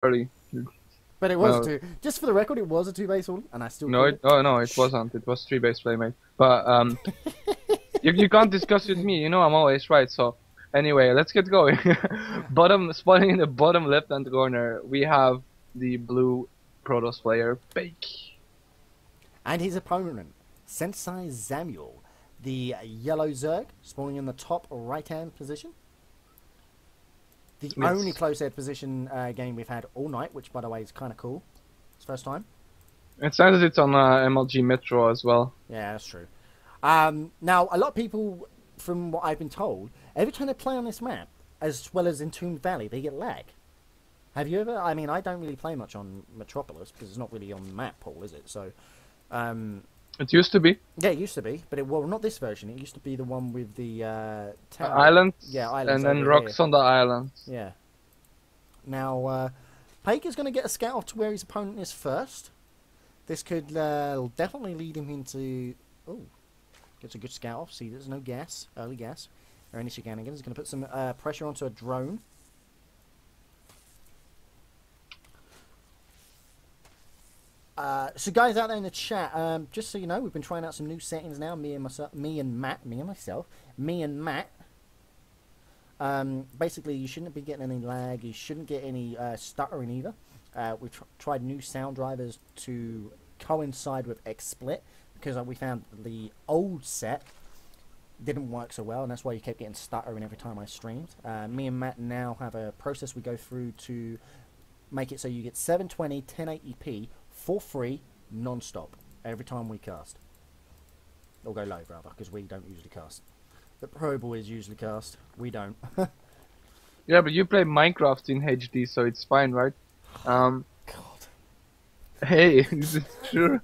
early. But it was Well, just for the record, it was a two-base order, and I still no, called it it. oh no, it wasn't. It was 3 base playmate. But you can't discuss with me. You know I'm always right. So anyway, let's get going. Bottom spawning in the bottom left-hand corner, we have the blue Protoss player Bake. And his opponent, Sensei Samuel, the yellow Zerg, spawning in the top right-hand position. The Yes. only close-air position game we've had all night, which, by the way, is kind of cool. It's first time. It says it's on MLG Metro as well. Yeah, that's true. Now, a lot of people, from what I've been told, every time they play on this map, as well as Entombed Valley, they get lag. Have you ever? I mean, I don't really play much on Metropolis because it's not really on the map pool, is it? So, It used to be yeah, it used to be, but well, not this version. It used to be the one with the tower. islands, Yeah, islands and then over rocks here. on the islands. Yeah. Now, Pake is going to get a scout off to where his opponent is first. This could definitely lead him into... Oh, gets a good scout off. See, there's no gas, early gas, or any shenanigans. He's going to put some pressure onto a drone. So guys out there in the chat, just so you know, we've been trying out some new settings now. Me and Matt. Basically, you shouldn't be getting any lag. You shouldn't get any stuttering either. We've tried new sound drivers to coincide with XSplit because we found the old set didn't work so well, and that's why you kept getting stuttering every time I streamed. Me and Matt now have a process we go through to make it so you get 720 1080p for free, non-stop, every time we cast. Or go live, rather, because we don't usually cast. The Pro Boys usually cast. We don't. Yeah, but you play Minecraft in HD, so it's fine, right? God. Hey, is it true?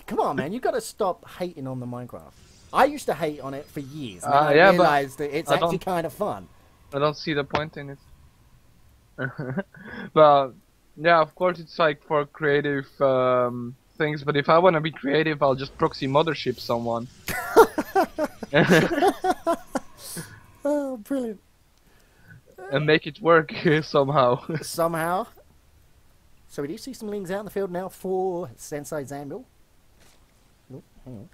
Come on, man. You've got to stop hating on the Minecraft. I used to hate on it for years, and then I Yeah, but realised that it's I actually don't- kind of fun. I don't see the point in it. But yeah, of course it's like for creative things. But if I want to be creative, I'll just proxy mothership someone. Oh, brilliant. And make it work somehow. Somehow. So we do see some lings out in the field now for Sensei Samuel. Oh, hang on.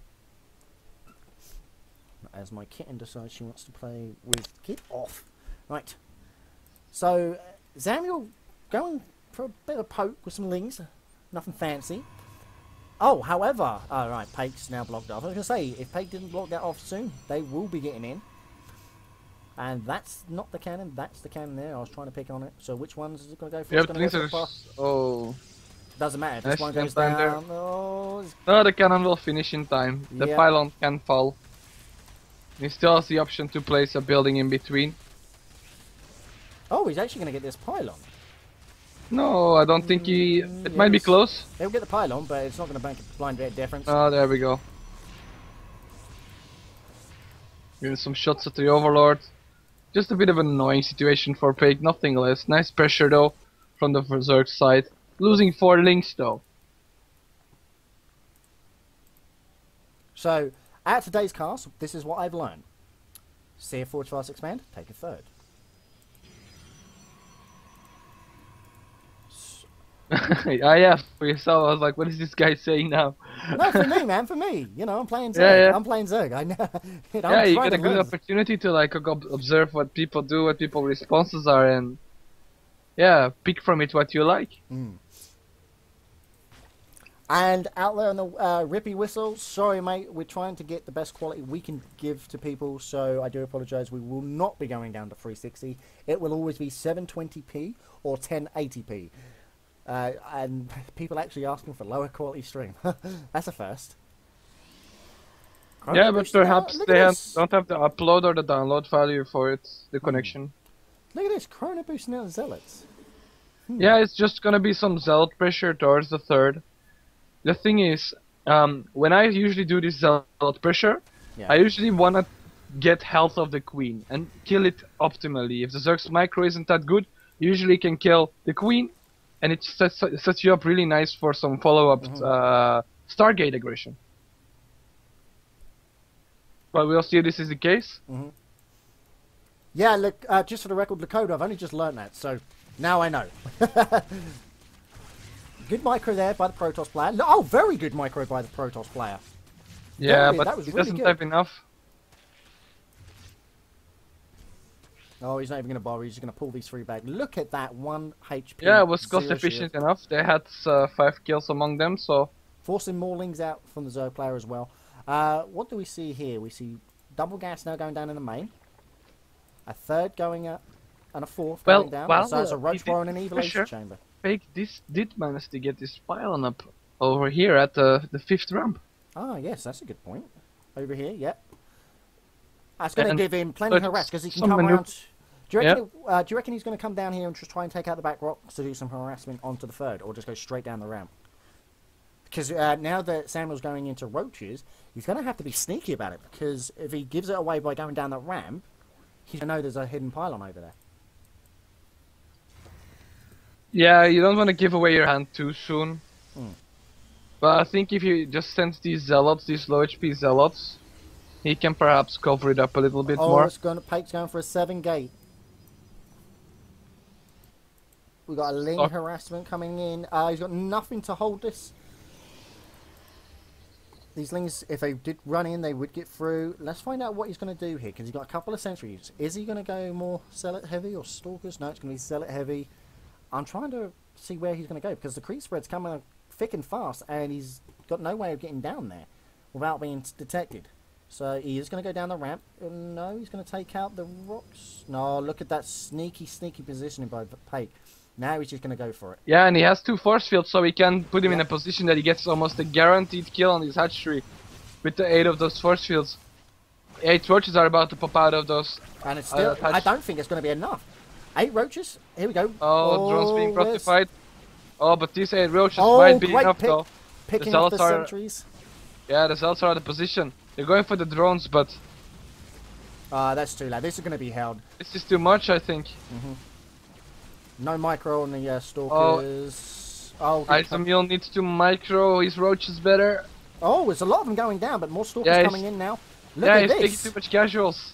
As my kitten decides she wants to play with... Get off! Right. So, Samuel going for a bit of poke with some lings. Nothing fancy. Oh, however... Oh, right, Pake's now blocked off. I was going to say, if Pake didn't block that off soon, they will be getting in. And that's not the cannon, that's the cannon there. I was trying to pick on it. So which one's is it going to go for? Yeah, It's but gonna go things for are... the far- Oh. Doesn't matter. If this Nice one goes jump down there. down. Oh, it's- No, the cannon will finish in time. The Yeah. pylon can fall. He still has the option to place a building in between. oh, he's actually going to get this pylon. No, I don't think he... It might be yes. close. He'll get the pylon, but it's not going to make a blind red difference. Oh, there we go. Getting some shots at the Overlord. Just a bit of an annoying situation for Pake, nothing less. Nice pressure though, from the Berserk side. Losing 4 links though. So, at today's cast, this is what I've learned. See a forward fast expand, take a third. Yeah, for yourself, I was like, what is this guy saying now? No, for me, man, for me. You know, I'm playing Zerg. Yeah, yeah. I'm playing Zerg. I know. You know, Yeah, I'm you trying get a to good learn. opportunity to like observe what people do, what people's responses are, and yeah, pick from it what you like. And out there on the Rippy Whistle, sorry mate, we're trying to get the best quality we can give to people, so I do apologise. We will not be going down to 360. It will always be 720p or 1080p. And people actually asking for lower quality stream. That's a first. Yeah, but perhaps Look they at this. don't have the upload or the download value for it, the connection. Look at this, Chrono Boost now Zealots. Yeah, it's just gonna be some zealot pressure towards the third. The thing is, when I usually do this zealot pressure, Yeah. I usually wanna get health of the queen and kill it optimally. If the Zerg's micro isn't that good, you usually can kill the queen, and it sets you up really nice for some follow-up Stargate aggression. But we'll see if this is the case. Yeah, look, just for the record, Lakota, I've only just learned that, so Now I know. Good micro there by the Protoss player. Oh, very good micro by the Protoss player. Yeah, Very, but that was he really doesn't good. have enough. Oh, he's not even going to bother. He's just going to pull these three back. Look at that 1 HP. Yeah, it was cost 0 efficient shield. enough. They had 5 kills among them, so Forcing more lings out from the Zerg player as well. What do we see here? We see double gas now going down in the main. A third going up. And a fourth going down. So there's a Roach Warren and Evil Ace chamber. Fake this did manage to get this pylon up over here at the 5th ramp. Ah, yes, that's a good point. Over here, yep. That's going to give him plenty of harass because he can come around. Do you reckon he's going to come down here and just try and take out the back rocks to do some harassment onto the third, or just go straight down the ramp? Because now that Samuel's going into roaches, he's going to have to be sneaky about it. Because if he gives it away by going down the ramp, he's going to know there's a hidden pylon over there. Yeah, you don't want to give away your hand too soon. Mm. But I think if you just send these zealots, these low HP zealots, he can perhaps cover it up a little bit more. Oh, Pake's going for a 7 gate. We've got a Ling harassment coming in. He's got nothing to hold this. These Lings, if they did run in, they would get through. Let's find out what he's going to do here, because he's got a couple of sentries. Is he going to go more Zealot heavy or Stalkers? No, it's going to be Zealot heavy. I'm trying to see where he's going to go, because the creep spread's coming thick and fast, and he's got no way of getting down there without being detected. So he is going to go down the ramp. No, he's going to take out the rocks. No, look at that sneaky, sneaky positioning by Pake. Now he's just going to go for it. Yeah, and he has 2 force fields, so we can put him in a position that he gets almost a guaranteed kill on his hatchery with the 8 of those force fields. 8 roaches are about to pop out of those. And it's still, I don't think it's going to be enough. 8 roaches. Here we go. Oh, drones being fortified. Oh, but these 8 roaches might be enough though. Picking up the sentries. Yeah, the zealots are out of position. They're going for the drones, but that's too late. This is going to be held. This is too much, I think. No micro on the stalkers. Isomule needs to micro his roaches better. Oh, there's a lot of them going down, but more stalkers coming in now. Look at this. Yeah, he's taking too much casuals.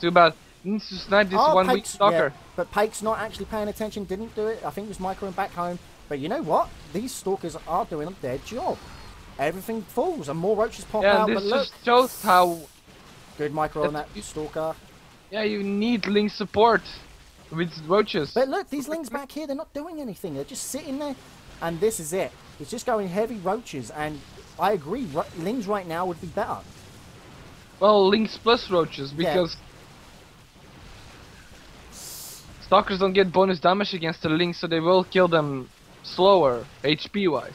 Too bad. He needs to snipe this one weak stalker. Yeah, but Pake's not actually paying attention, didn't do it. I think he was microing back home. But you know what? These stalkers are doing their job. Everything falls and more roaches pop out. This but look. just shows how good micro on that stalker. Yeah, you need Ling support with roaches. But look, these Lings back here, they're not doing anything. They're just sitting there. And this is it. It's just going heavy roaches. And I agree, Lings right now would be better. Well, Lings plus roaches, because stalkers don't get bonus damage against the Lings, so they will kill them slower, HP-wise.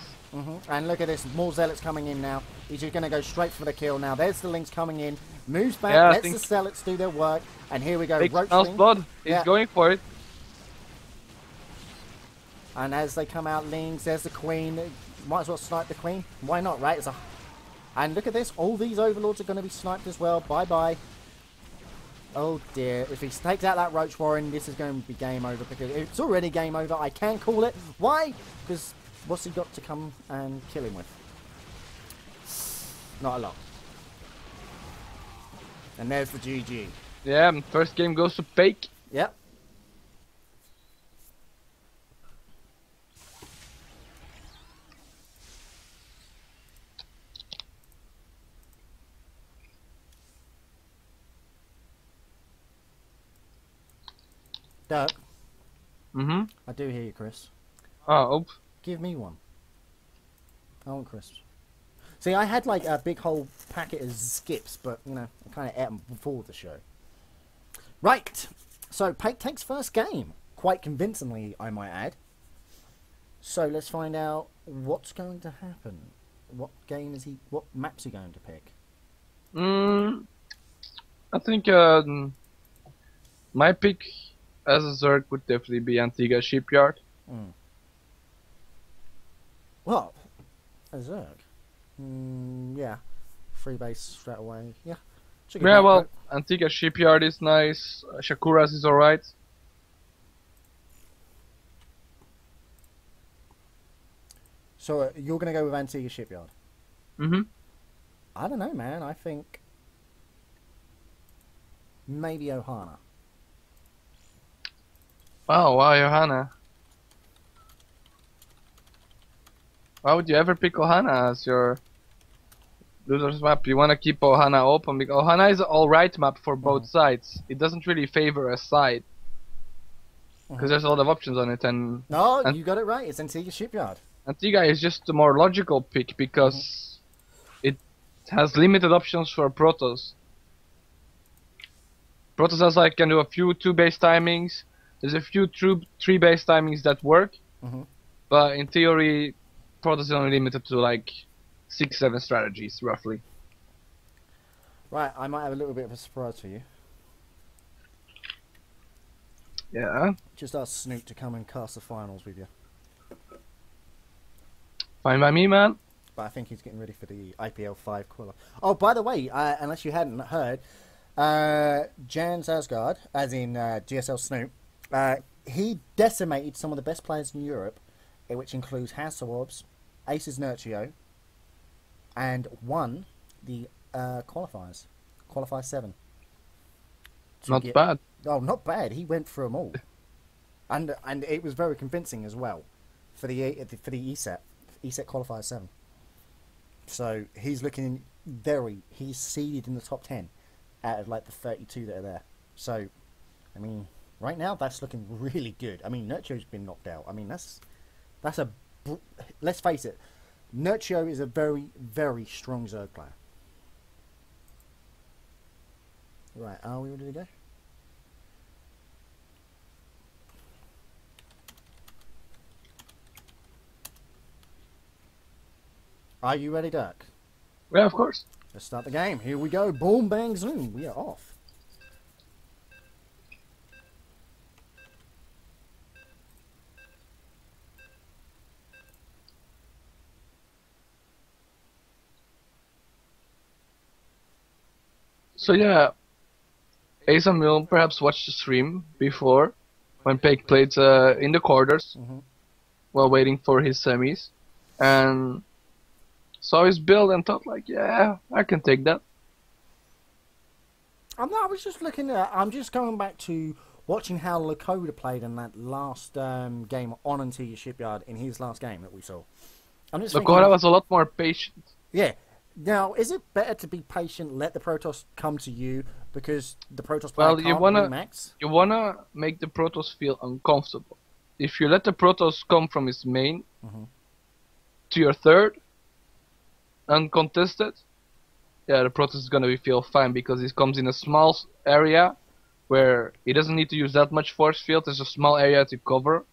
And look at this, more zealots coming in now. He's just going to go straight for the kill now. There's the Lings coming in. Moves back, lets the zealots do their work. And here we go. Roach blood. He's going for it. And as they come out, Lings, there's the Queen. Might as well snipe the Queen. Why not, right? And look at this. All these Overlords are going to be sniped as well. Bye-bye. Oh, dear. If he takes out that Roach Warren, this is going to be game over. Because it's already game over. I can call it. Why? Because what's he got to come and kill him with? Not a lot. And there's the GG. Yeah, first game goes to Pake. Yep. Dirk. I do hear you, Chris. Oh, Give me one. I want crisps. See, I had like a big whole packet of skips, but you know, I kind of ate them before the show. Right. So Pake takes first game, quite convincingly, I might add. So let's find out what's going to happen. What game is he? What map's he going to pick? I think my pick as a Zerg would definitely be Antigua Shipyard. Well, a Zerg. Yeah. Free base straight away. Yeah. Yeah, well, Antigua Shipyard is nice. Shakura's is alright. So you're going to go with Antigua Shipyard? I don't know, man. I think maybe Ohana. Oh wow, Johanna. Why would you ever pick Ohana as your loser's map? You want to keep Ohana open because Ohana is an alright map for both sides. It doesn't really favor a side because there's a lot of options on it, and No, you got it right. It's Antigua Shipyard. Antigua is just a more logical pick because it has limited options for Protoss. Protoss has like can do a few 2-base timings. There's a few 3-base timings that work, but in theory, Protoss is only limited to like 6-7 strategies roughly. Right, I might have a little bit of a surprise for you. Yeah. Just ask Snoop to come and cast the finals with you. Fine by me, man. But I think he's getting ready for the IPL 5 qualifier. Oh, by the way, unless you hadn't heard, Jan Asgard, as in GSL Snoop, he decimated some of the best players in Europe, which includes Hasselhoffs, Aces Nurtio, and won the qualifiers. Qualifier 7. Not bad. Oh, not bad. He went through them all. And it was very convincing as well for the ESET. ESET qualifier 7. So he's looking he's seeded in the top 10 out of like the 32 that are there. So, I mean, right now that's looking really good. I mean, Nurtio's been knocked out. I mean, let's face it, Nurtio is a very, very strong Zerg player. Right, are we ready to go? Are you ready, Dirk? Yeah, of course. Let's start the game. Here we go. Boom, bang, zoom. We are off. So yeah, Asa Mill perhaps watched the stream before when Pake played in the quarters while waiting for his semis, and saw his build and thought like, yeah, I can take that. I was just looking at. I'm just going back to watching how Lakota played in that last game on Antigua Shipyard in his last game that we saw. I'm just Lakota was a lot more patient. Yeah. Now, is it better to be patient, let the Protoss come to you, because the Protoss player can't max? You wanna make the Protoss feel uncomfortable. If you let the Protoss come from his main to your third, uncontested, yeah, the Protoss is gonna feel fine because he comes in a small area where he doesn't need to use that much force field. There's a small area to cover.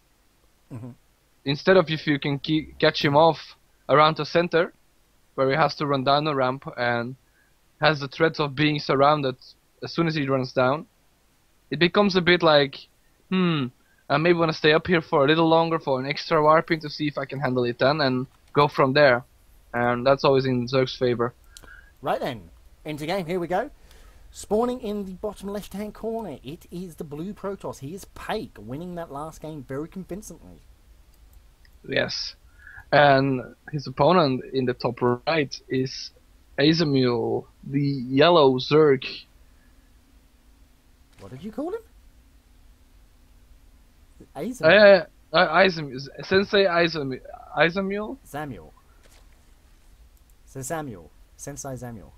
Instead of if you can catch him off around the center, where he has to run down the ramp and has the threat of being surrounded as soon as he runs down, it becomes a bit like, I maybe want to stay up here for a little longer for an extra warping to see if I can handle it then and go from there. And that's always in Zerg's favor. Right then, into game, here we go. Spawning in the bottom left-hand corner, it is the blue Protoss. He is Pake, winning that last game very convincingly. Yes. And his opponent in the top right is Azamul, the yellow Zerg. What did you call him? Azamul? Azamul. Sensei Azamul. Samuel. Samuel. Sensei Samuel.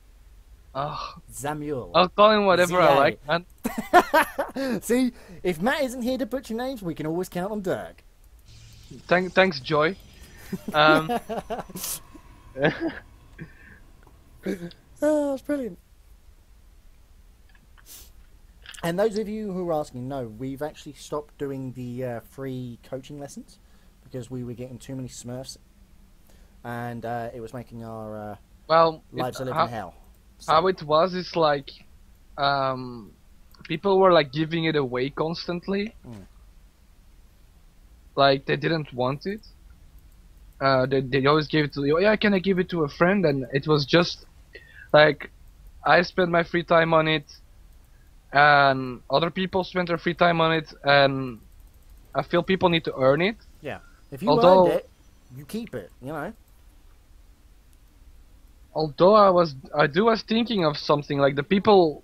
Samuel. I'll call him whatever I like, man. See, if Matt isn't here to butcher names, we can always count on Dirk. Thanks, Joy. Oh, that's brilliant. And those of you who are asking, no, we've actually stopped doing the free coaching lessons because we were getting too many Smurfs, and it was making our lives a living hell. So. How it was is like, people were like giving it away constantly. Like they didn't want it. They always gave it to you. Yeah, can I give it to a friend? And it was just like I spent my free time on it, and other people spent their free time on it, and I feel people need to earn it. Yeah, if you earned it, you keep it. You know. Although I was thinking of something like the people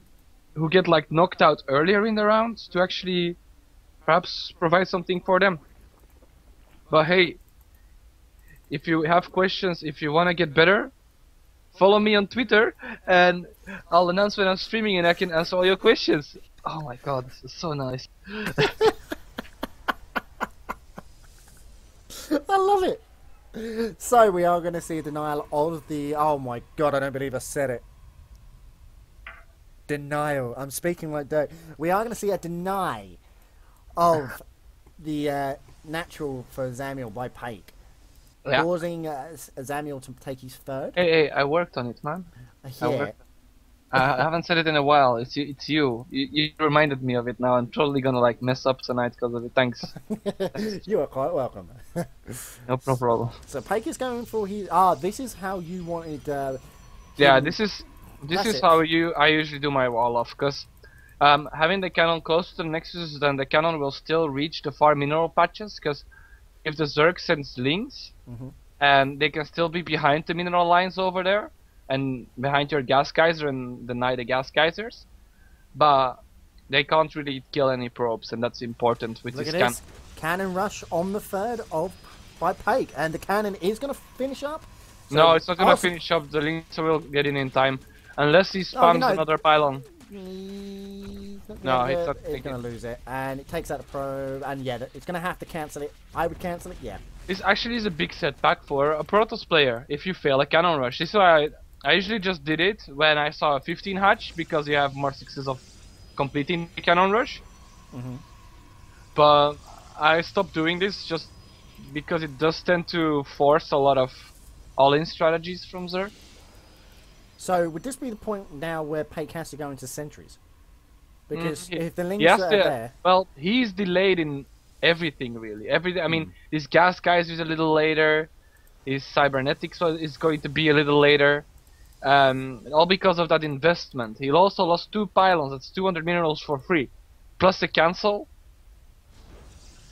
who get like knocked out earlier in the rounds to actually perhaps provide something for them. But hey, if you have questions, if you want to get better, follow me on Twitter, and I'll announce when I'm streaming, and I can answer all your questions. Oh my god, this is so nice. I love it. So we are going to see a denial of the... Oh my god, I don't believe I said it. Denial. I'm speaking like that. We are going to see a deny of the natural for Zamiel by Pake. Yeah. Causing Zamiel to take his third. Hey, I worked on it, man. Yeah. I haven't said it in a while. It's you. You reminded me of it now. I'm totally gonna like mess up tonight because of it. Thanks. You are quite welcome. No problem. So Pake is going for his... this is how you wanted... Yeah, this is it. how I usually do my wall off, because having the cannon close to the Nexus, then the cannon will still reach the far mineral patches, because if the Zerg sends links, and they can still be behind the mineral lines over there, and behind your gas geyser and deny the gas geysers, but they can't really kill any probes, and that's important with Look this at cannon. this. Cannon rush on the third by Pake, and the cannon is going to finish up. So No, it's not gonna finish up. The links will get in time, unless he spams another pylon. He's No, he's not going to lose it, and it takes out the probe, and yeah, it's going to have to cancel it. I would cancel it, yeah. This actually is a big setback for a Protoss player if you fail a cannon rush. This is why I usually just did it when I saw a 15 hatch, because you have more success of completing the cannon rush. But I stopped doing this just because it does tend to force a lot of all-in strategies from Zerg. So would this be the point now where Pake has to go into sentries? Because if the links Yes, are there... well, he's delayed in everything really. I mean, his gas guys is a little later. His cybernetics is going to be a little later. All because of that investment. He also lost 2 pylons. That's 200 minerals for free, plus the cancel.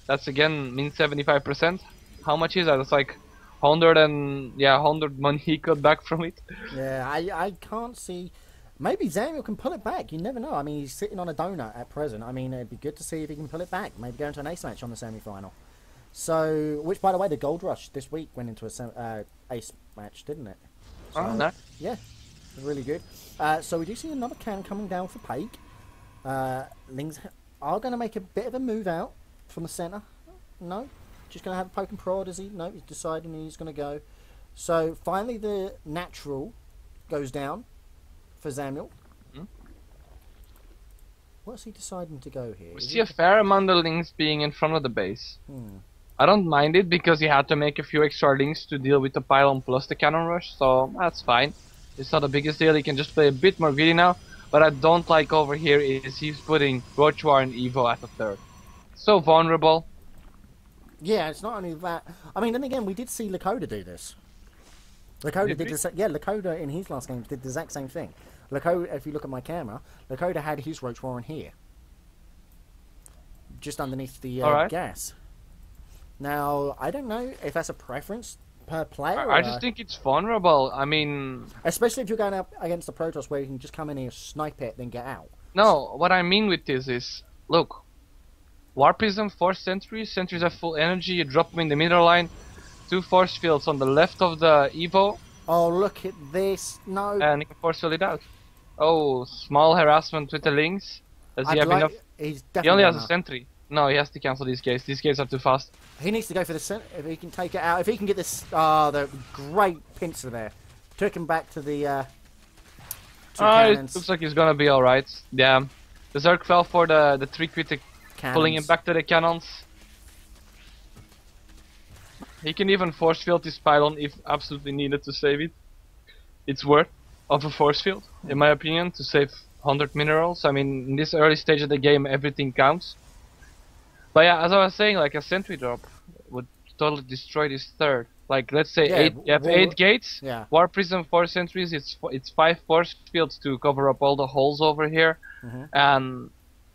That's again means 75%. How much is that? It's like 100 money he got back from it. Yeah, I can't see... Maybe Zamiel can pull it back. You never know. I mean, he's sitting on a donut at present. I mean, it'd be good to see if he can pull it back. Maybe go into an ace match on the semi-final. So, which, by the way, the Gold Rush this week went into a ace match, didn't it? So, No. Yeah, really good. So we do see another can coming down for Pake. Lings are going to make a bit of a move out from the centre. No? Just going to have a poke and prod, is he? No, he's deciding he's going to go. So finally the natural goes down for Zamiel. What's he deciding to go here? We see a fair amount of links being in front of the base. I don't mind it because he had to make a few extra links to deal with the pylon plus the cannon rush, so that's fine. It's not the biggest deal, he can just play a bit more greedy now. What I don't like over here is he's putting Rochwar and Evo at the third. So vulnerable. Yeah, it's not only that. I mean, then again, we did see Lakota do this. Lakota did this. Yeah, Lakota in his last game did the exact same thing. Lakota, if you look at my camera, Lakota had his Roach Warren here, just underneath the gas. Now, I don't know if that's a preference per player. I just think it's vulnerable. I mean, especially if you're going up against the Protoss, where you can just come in here, snipe it, then get out. No, what I mean with this is, look, Warpism, 4 sentries, sentries have full energy, you drop them in the middle line, 2 force fields on the left of the Evo. Oh, look at this. No. And you can force field it out. Oh, small harassment with the links. Does he have enough? He only has a sentry. No, he has to cancel these gates. These gates are too fast. He needs to go for the center. If he can take it out. If he can get this... the great pincer there. Took him back to the... it looks like he's gonna be alright. Yeah. The Zerg fell for the trick with the pulling him back to the cannons. He can even force field this pylon if absolutely needed to save it. It's worth of a force field, in my opinion, to save 100 minerals. I mean, in this early stage of the game, everything counts. But yeah, as I was saying, like a sentry drop would totally destroy this third. Like, let's say you have 8 gates, War Prism 4 sentries, it's 5 force fields to cover up all the holes over here, and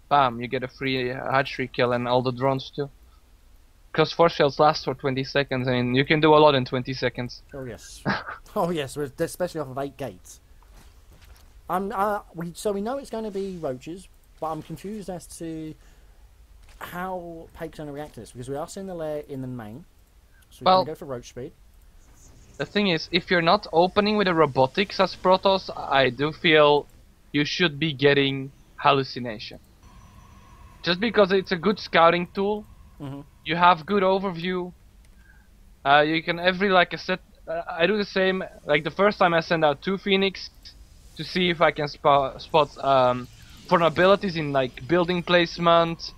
bam, you get a free hatchery kill and all the drones too. Because force fields last for 20 seconds, I mean, you can do a lot in 20 seconds. Oh yes. Oh yes, especially off of 8 gates. So we know it's going to be roaches, but I'm confused as to how Pake's going to react to this, because we are seeing the lair in the main, so we Well, can go for roach speed. the thing is, if you're not opening with the robotics as Protoss, I do feel you should be getting hallucination. Just because it's a good scouting tool, Mhm. you have good overview. You can every like a set. I do the same. Like the first time I send out 2 Phoenix to see if I can spot vulnerabilities in like building placement.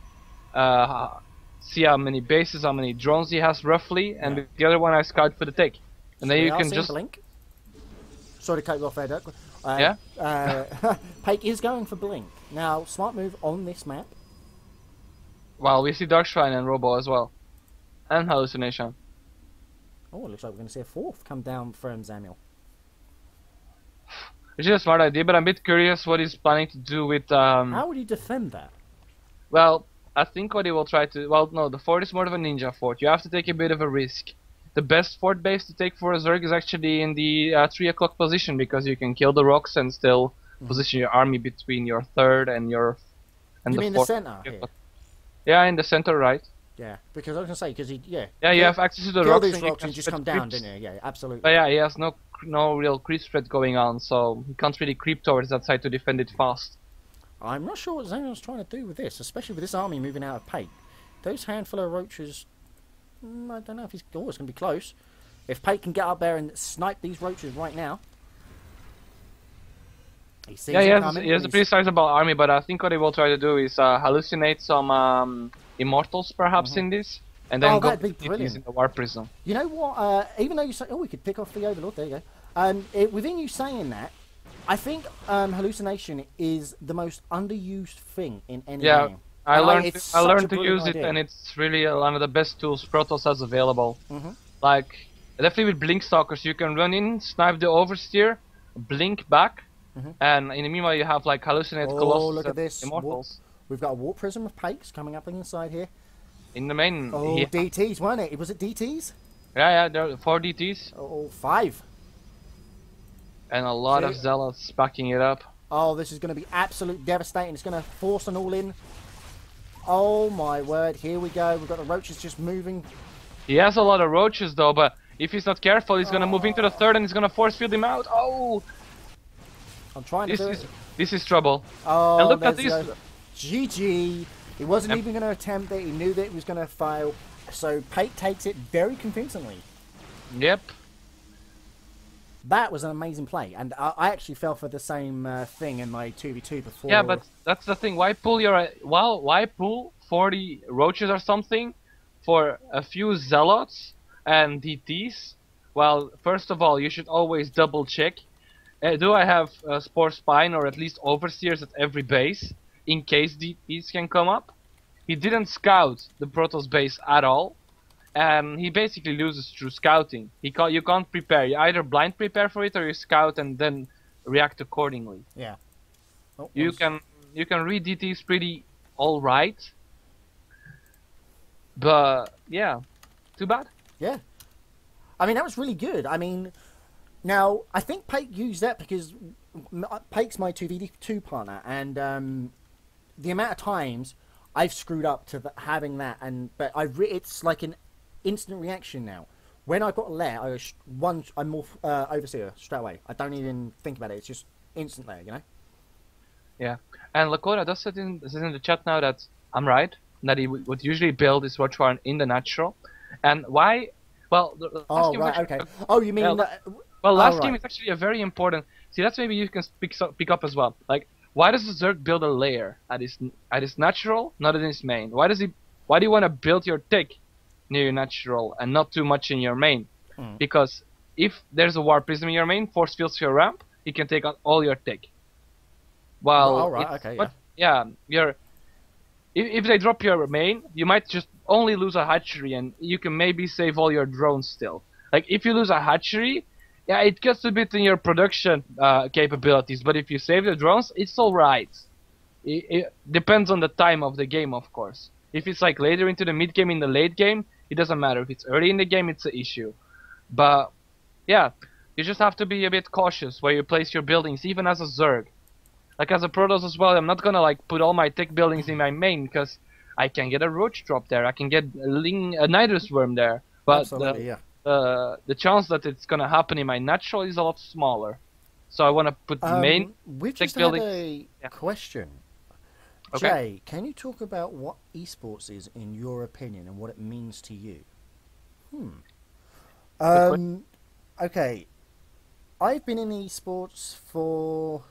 See how many bases, how many drones he has roughly, and Yeah. the other one I scout for the take. And So then we you are can seeing just blink. Sorry to cut you off there, Dirk. Yeah? Pake is going for blink. Now, smart move on this map. well, we see Dark Shrine and Robo as well, and hallucination. Oh, it looks like we're going to see a 4th come down from Zamiel. Which is a smart idea, but I'm a bit curious what he's planning to do with How would you defend that? Well, I think what he will try to... Well, no, the fort is more of a ninja fort. You have to take a bit of a risk. The best fort base to take for a Zerg is actually in the 3 o'clock position, because you can kill the rocks and still position your army between your third and your... And You the mean the fourth. center here? Yeah, in the center, right. Yeah, because I was going to say, because he, yeah. Yeah, you have access to the kill rocks, these and you rocks can and just spread come down, creeps. didn't you? Yeah, absolutely. But yeah, he has no real creep spread going on, so he can't really creep towards that side to defend it fast. I'm not sure what Zamiel's trying to do with this, especially with this army moving out of Pake. Those handful of roaches, I don't know if he's... Oh, it's going to be close. If Pake can get up there and snipe these roaches right now... He sees Yeah, them coming, he has a pretty sizable army, but I think what he will try to do is hallucinate some immortals perhaps in this, and then Oh, go that'd be with brilliant. in the war prism. You know what? Even though you say, oh, we could pick off the Overlord. There you go. Within you saying that, I think hallucination is the most underused thing in any Yeah, game. I And learned it's I such learned a to brilliant use it, idea. and it's really one of the best tools Protoss has available. Mhm. Like definitely with Blink Stalkers, you can run in, snipe the oversteer, blink back, and in the meanwhile you have like hallucinate Oh, colossus look at and this. immortals We've got a Warp Prism of Pakes coming up inside here. in the main. Oh, Yeah, DTs, weren't it? Was it DTs? yeah, there are 4 DTs Oh, 5. and a lot of See? zealots backing it up. Oh, this is going to be absolute devastating. It's going to force an all-in. Oh, my word. Here we go. We've got the roaches just moving. He has a lot of roaches though, but if he's not careful, he's gonna move into the third and he's gonna force field him out. Oh, I'm trying to do it. this is trouble. Oh, And look at there's this. GG. He wasn't Yep. even going to attempt it. He knew that it was going to fail. So Pate takes it very convincingly. Yep. That was an amazing play. And I actually fell for the same thing in my 2v2 before. Yeah, but that's the thing. Why pull your why pull 40 roaches or something for a few zealots and DTs? Well, first of all, you should always double check. Do I have Spore Spine or at least Overseers at every base in case DTs can come up? He didn't scout the Protoss base at all, and he basically loses through scouting. You can't prepare. You either blind prepare for it or you scout and then react accordingly. Yeah. Oh, You can read DTs pretty alright, but yeah, too bad. Yeah. I mean, that was really good. I mean, now, I think Pake used that because Pake's my 2v2 partner, and the amount of times I've screwed up to having that, but it's like an instant reaction now. When I've got a lair, I'm more Overseer straight away. I don't even think about it. It's just instant lair, you know? Yeah, and Lakota does says in the chat now that I'm right, that he would usually build his watch farm in the natural. And why? Well, the last Oh, game right, actually- okay. Oh, you mean... Well, last right. game is actually a very important. See, that's maybe you can pick up as well. Like, why does the Zerg build a lair at his natural, not in his main? Why do you want to build your tick near your natural and not too much in your main? Because if there's a war prism in your main, force fields your ramp, you can take out all your tick. Well, Oh, right, okay, if they drop your main, you might just only lose a hatchery, and you can maybe save all your drones still. Like, if you lose a hatchery, yeah, it cuts a bit in your production capabilities, but if you save the drones, it's alright. It depends on the time of the game, of course. If it's like later into the mid game, in the late game, it doesn't matter. If it's early in the game, it's an issue. But, yeah, you just have to be a bit cautious where you place your buildings, even as a Zerg. Like as a Protoss as well, I'm not gonna like put all my tech buildings in my main, because I can get a roach drop there. I can get a nidus worm there. But Absolutely, yeah. the chance that it's gonna happen in my natural is a lot smaller. So I want to put the main We've deck just had building. a Yeah. question. Okay. Jay, can you talk about what esports is in your opinion and what it means to you? Good question. Okay. I've been in esports for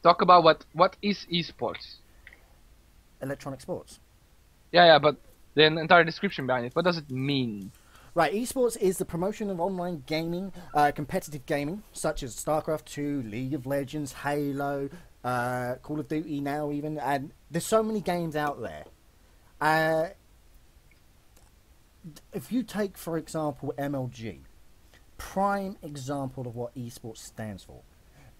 Talk about what is esports. electronic sports. Yeah, but the entire description behind it. What does it mean? Right, esports is the promotion of online gaming, competitive gaming, such as StarCraft 2, League of Legends, Halo, Call of Duty now even, and there's so many games out there. If you take, for example, MLG, prime example of what esports stands for,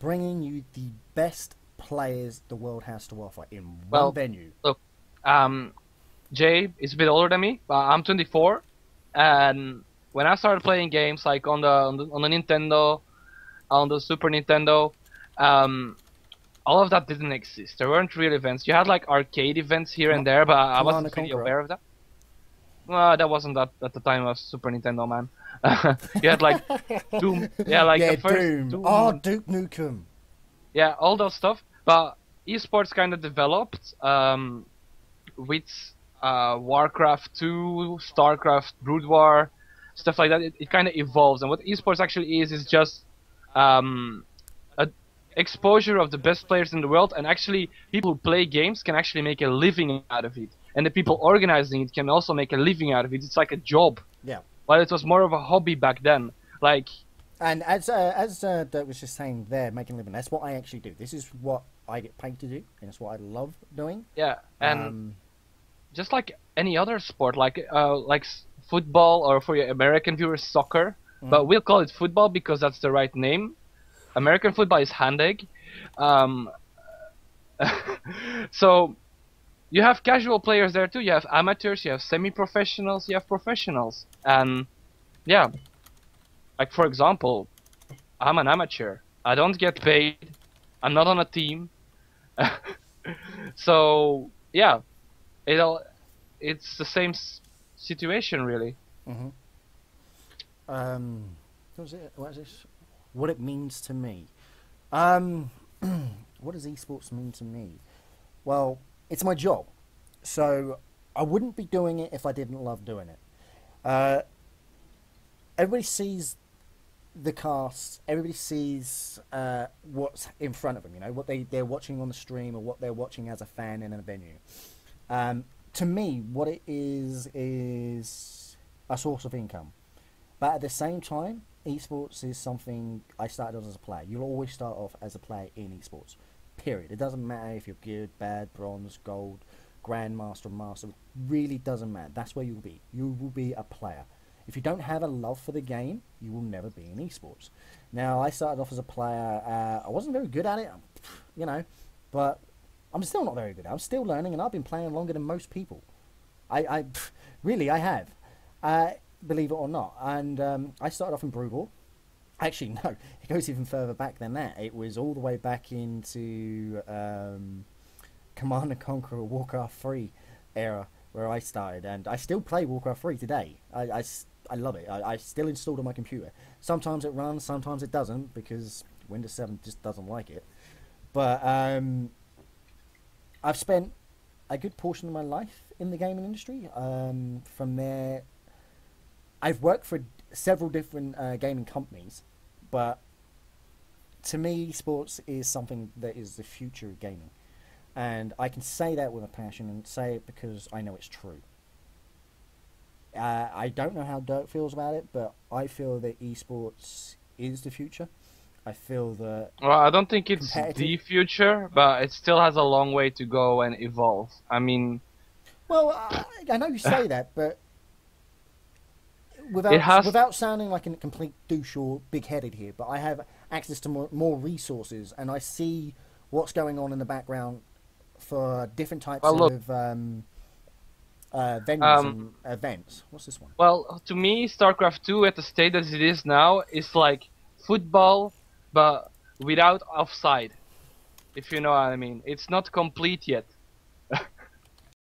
bringing you the best players the world has to offer in one Well, venue. look, Jay is a bit older than me, but I'm 24, and when I started playing games like on the Nintendo, on the Super Nintendo, all of that didn't exist. There weren't real events. You had like arcade events here and there, but I Command wasn't and really Conquer. aware of that. Well, that wasn't that at the time of Super Nintendo, man. You had like Doom, yeah, like Yeah, the first Doom. Oh, Duke Nukem. yeah, all those stuff. But esports kind of developed with Warcraft 2, Starcraft, Brood War, stuff like that. It kind of evolves, and what esports actually is just um, a exposure of the best players in the world, and actually people who play games can actually make a living out of it, and the people organizing it can also make a living out of it. It's like a job. Yeah. While it was more of a hobby back then. Like, And as Dirk was just saying there, making a living, that's what I actually do. This is what I get paid to do, and it's what I love doing. yeah, and just like any other sport, like football, or for your American viewers, soccer. But we'll call it football because that's the right name. American football is hand egg. So you have casual players there too. You have amateurs, you have semi-professionals, you have professionals, and yeah, like for example, I'm an amateur. I don't get paid. I'm not on a team. So yeah, it's the same situation really. What was it? What is this? What it means to me. What does esports mean to me? Well, it's my job, so I wouldn't be doing it if I didn't love doing it. Everybody sees the cast. Everybody sees what's in front of them. You know what they're watching on the stream or what they're watching as a fan in a venue. To me, what it is a source of income. But at the same time, esports is something I started as a player. You'll always start off as a player in esports. Period. It doesn't matter if you're good, bad, bronze, gold, grandmaster, master. It really doesn't matter. That's where you'll be. You will be a player. If you don't have a love for the game, you will never be in esports. Now, I started off as a player. I wasn't very good at it, you know, but I'm still not very good. I'm still learning, and I've been playing longer than most people. I really, I have. Believe it or not. And I started off in Brood War. Actually, no, it goes even further back than that. It was all the way back into Command and Conquer Warcraft 3 era where I started, and I still play Warcraft 3 today. I love it. I still installed on my computer. Sometimes it runs, sometimes it doesn't, because Windows 7 just doesn't like it. But I've spent a good portion of my life in the gaming industry. From there, I've worked for several different gaming companies, but to me, sports is something that is the future of gaming. And I can say that with a passion and say it because I know it's true. I don't know how Dirk feels about it, but I feel that esports is the future. I feel that... Well, I don't think it's the future, but it still has a long way to go and evolve. I mean... Well, I know you say that, but without sounding like a complete douche or big-headed here, but I have access to more resources, and I see what's going on in the background for different types of venues and events. What's this one? Well, to me, StarCraft 2 at the state as it is now is like football, but without offside. If you know what I mean. It's not complete yet.